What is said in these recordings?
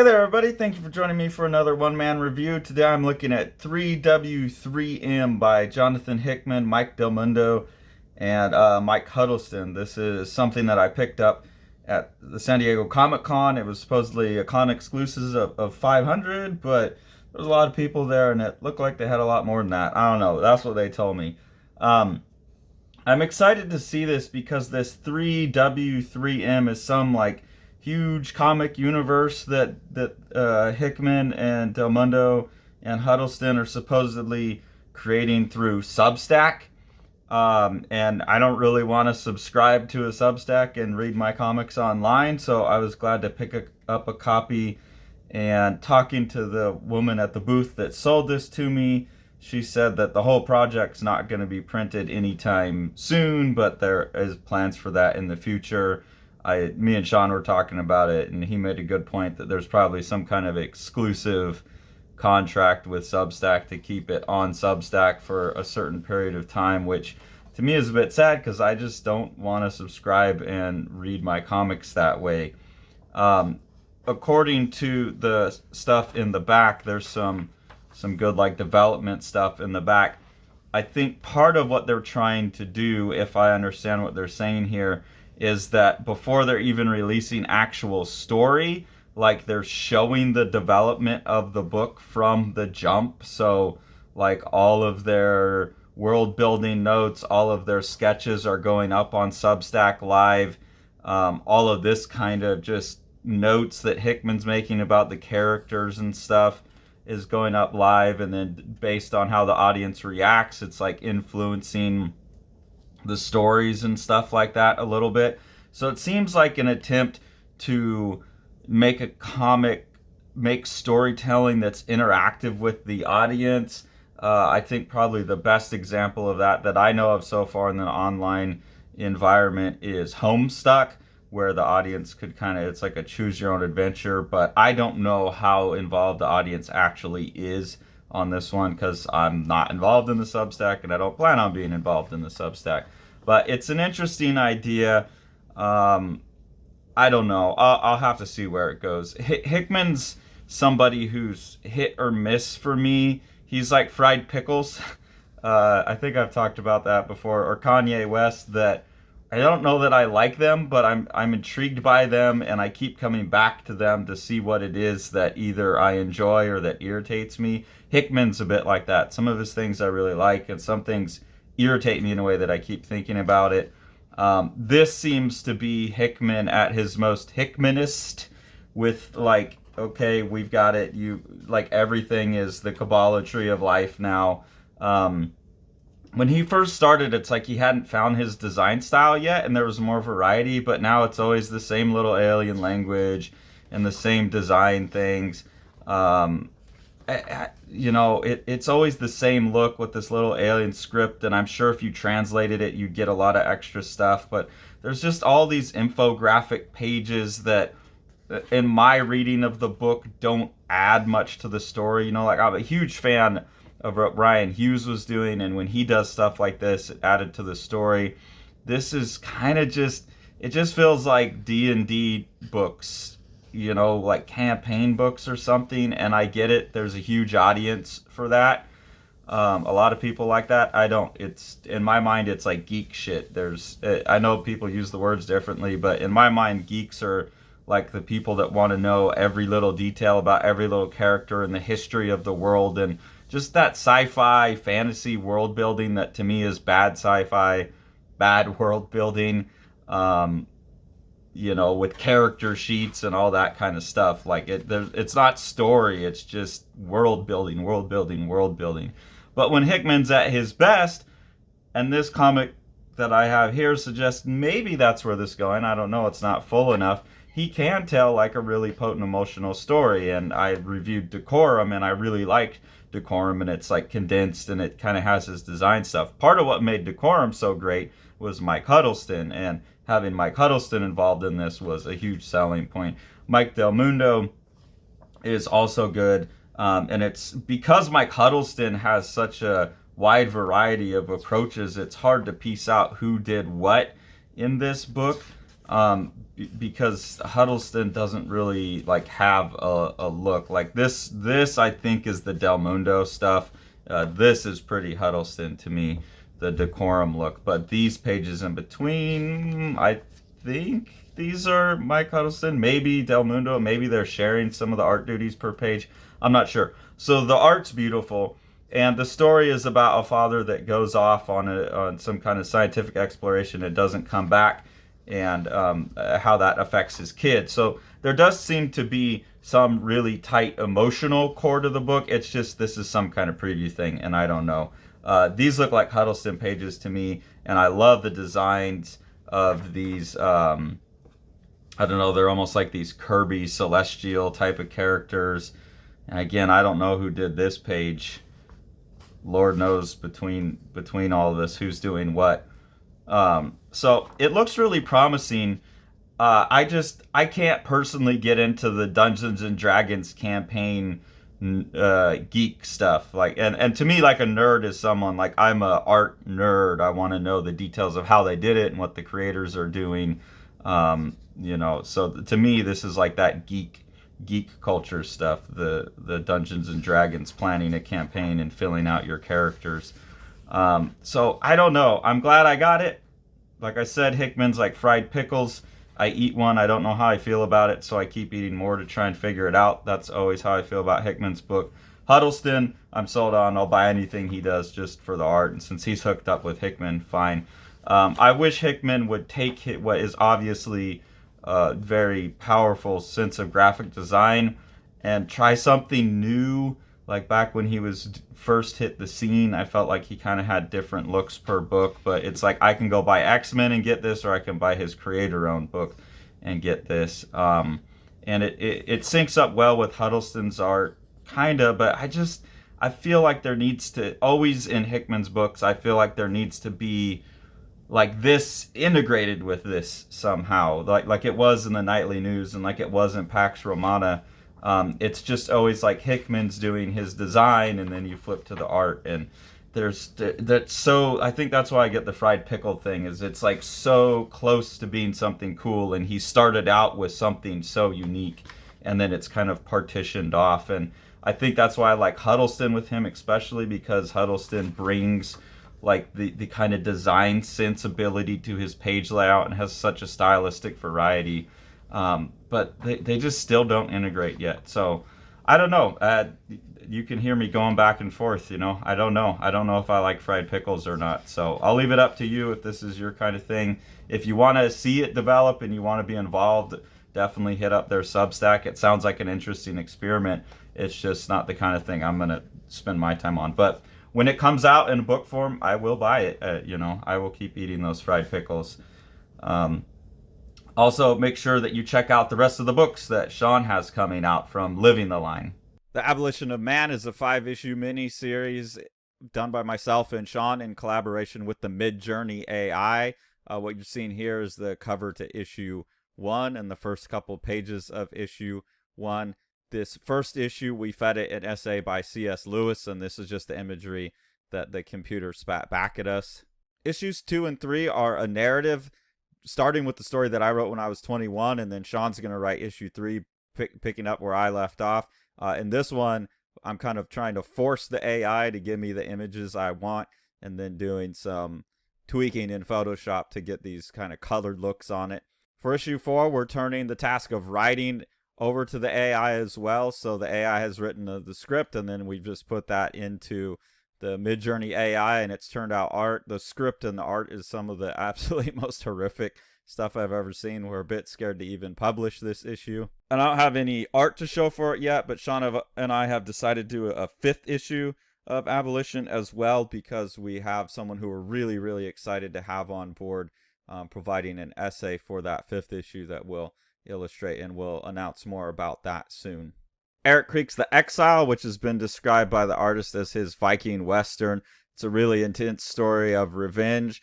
there, everybody. Thank you for joining me for another one-man review. Today I'm looking at 3W3M by Jonathan Hickman, Mike DelMundo, and Mike Huddleston. This is something that I picked up at the San Diego Comic-Con. It was supposedly a con exclusive of 500, but there was a lot of people there, and it looked like they had a lot more than that. I don't know. That's what they told me. I'm excited to see this because this 3W3M is some, like, huge comic universe that Hickman and DelMundo and Huddleston are supposedly creating through Substack. And I don't really want to subscribe to a Substack and read my comics online, so I was glad to pick up a copy. And talking to the woman at the booth that sold this to me, she said that the whole project's not going to be printed anytime soon, but there is plans for that in the future. Me and Sean were talking about it, and he made a good point that there's probably some kind of exclusive contract with Substack to keep it on Substack for a certain period of time, which to me is a bit sad because I just don't want to subscribe and read my comics that way. According to the stuff in the back, there's some good, like, development stuff in the back. I think part of what they're trying to do, if I understand what they're saying here, is that before they're even releasing actual story, like, they're showing the development of the book from the jump. So, like, all of their world building notes, all of their sketches are going up on Substack Live. All of this kind of just notes that Hickman's making about the characters and stuff is going up live, and then based on how the audience reacts, it's like influencing the stories and stuff like that a little bit. So it seems like an attempt to make a comic, make storytelling that's interactive with the audience. I think probably the best example of that I know of so far in the online environment is Homestuck, where the audience could kind of, it's like a choose your own adventure, but I don't know how involved the audience actually is on this one because I'm not involved in the Substack and I don't plan on being involved in the Substack. But it's an interesting idea. I don't know. I'll have to see where it goes. Hickman's somebody who's hit or miss for me. He's like fried pickles. I think I've talked about that before. Or Kanye West, that I don't know that I like them, but I'm intrigued by them, and I keep coming back to them to see what it is that either I enjoy or that irritates me. Hickman's a bit like that. Some of his things I really like, and some things irritate me in a way that I keep thinking about it. This seems to be Hickman at his most Hickmanist, with, like, okay, we've got it. You, like, everything is the Kabbalah tree of life now. When he first started, it's like he hadn't found his design style yet, and there was more variety, but now it's always the same little alien language and the same design things. It's always the same look with this little alien script, and I'm sure if you translated it, you'd get a lot of extra stuff, but there's just all these infographic pages that, in my reading of the book, don't add much to the story. Like, I'm a huge fan of what Ryan Hughes was doing, and when he does stuff like this, it added to the story. This is kind of just, it just feels like D&D books, like campaign books or something, and I get it. There's a huge audience for that. A lot of people like that. I don't. It's, in my mind, it's like geek shit. I know people use the words differently, but in my mind, geeks are like the people that want to know every little detail about every little character and the history of the world, and just that sci-fi fantasy world building that to me is bad sci-fi, bad world building, with character sheets and all that kind of stuff. Like, it's not story, it's just world building. But when Hickman's at his best, and this comic that I have here suggests maybe that's where this is going, I don't know, it's not full enough, he can tell, like, a really potent emotional story. And I reviewed Decorum, and I really liked Decorum, and it's, like, condensed, and it kind of has his design stuff. Part of what made Decorum so great was Mike Huddleston, and having Mike Huddleston involved in this was a huge selling point. Mike DelMundo is also good, and it's because Mike Huddleston has such a wide variety of approaches, it's hard to piece out who did what in this book. because Huddleston doesn't really like have a look like this. This I think is the DelMundo stuff. This is pretty Huddleston to me, the decorum look. But these pages in between, I think these are Mike Huddleston, maybe DelMundo, maybe they're sharing some of the art duties per page. I'm not sure. So the art's beautiful, and the story is about a father that goes off on some kind of scientific exploration and doesn't come back, and how that affects his kid. So there does seem to be some really tight emotional core to the book. It's just this is some kind of preview thing, and I don't know. These look like Huddleston pages to me, and I love the designs of these. I don't know, they're almost like these Kirby celestial type of characters. And again, I don't know who did this page. Lord knows between all of this who's doing what. So it looks really promising. I can't personally get into the Dungeons and Dragons campaign geek stuff. Like, and to me, like, a nerd is someone like, I'm a art nerd. I want to know the details of how they did it and what the creators are doing. So to me, this is like that geek culture stuff, the Dungeons and Dragons, planning a campaign and filling out your characters. So I don't know. I'm glad I got it. Like I said, Hickman's like fried pickles. I eat one, I don't know how I feel about it, so I keep eating more to try and figure it out. That's always how I feel about Hickman's book. Huddleston, I'm sold on. I'll buy anything he does just for the art, and since he's hooked up with Hickman, fine. I wish Hickman would take what is obviously a very powerful sense of graphic design and try something new. Like back when he was first hit the scene, I felt like he kind of had different looks per book, but it's like I can go buy X-Men and get this, or I can buy his creator-owned book and get this. And it syncs up well with Huddleston's art, kind of, but I feel like there needs to, always in Hickman's books, I feel like there needs to be like this integrated with this somehow, like it was in the Nightly News and like it was in Pax Romana. It's just always like Hickman's doing his design, and then you flip to the art, and that's so. I think that's why I get the fried pickle thing. Is it's like so close to being something cool, and he started out with something so unique, and then it's kind of partitioned off. And I think that's why I like Huddleston with him, especially because Huddleston brings like the kind of design sensibility to his page layout and has such a stylistic variety. But they just still don't integrate yet. So I don't know. You can hear me going back and forth, I don't know. I don't know if I like fried pickles or not. So I'll leave it up to you if this is your kind of thing. If you want to see it develop and you want to be involved, definitely hit up their Substack. It sounds like an interesting experiment. It's just not the kind of thing I'm going to spend my time on. But when it comes out in book form, I will buy it. I will keep eating those fried pickles. Also, make sure that you check out the rest of the books that Sean has coming out from Living the Line. The Abolition of Man is a 5-issue mini-series done by myself and Sean in collaboration with the Midjourney AI. What you're seeing here is the cover to issue 1 and the first couple pages of issue 1. This first issue, we fed it an essay by C.S. Lewis, and this is just the imagery that the computer spat back at us. Issues 2 and 3 are a narrative, starting with the story that I wrote when I was 21, and then Sean's going to write issue 3, picking up where I left off. In this one, I'm kind of trying to force the AI to give me the images I want, and then doing some tweaking in Photoshop to get these kind of colored looks on it. For issue 4, we're turning the task of writing over to the AI as well. So the AI has written the script, and then we've just put that into the Midjourney AI, and it's turned out art. The script and the art is some of the absolutely most horrific stuff I've ever seen. We're a bit scared to even publish this issue. And I don't have any art to show for it yet, but Sean and I have decided to do a 5th issue of Abolition as well, because we have someone who we're really, really excited to have on board, providing an essay for that 5th issue that we'll illustrate, and we'll announce more about that soon. Eric Creek's The Exile, which has been described by the artist as his Viking Western. It's a really intense story of revenge,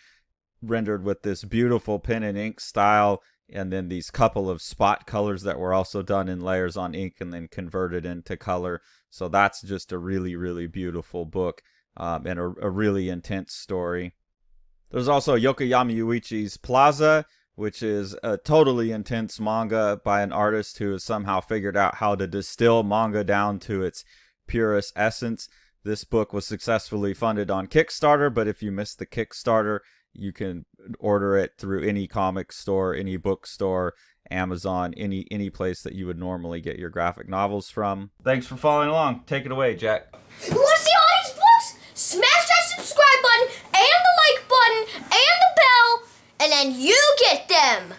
rendered with this beautiful pen and ink style, and then these couple of spot colors that were also done in layers on ink and then converted into color. So that's just a really, really beautiful book, and a really intense story. There's also Yokoyama Yuichi's Plaza, which is a totally intense manga by an artist who has somehow figured out how to distill manga down to its purest essence. This book was successfully funded on Kickstarter, but if you missed the Kickstarter, you can order it through any comic store, any bookstore, Amazon, any place that you would normally get your graphic novels from. Thanks for following along. Take it away, Jack. You want to see all these books? Smash that subscribe button and the like button and the bell, and then you get them.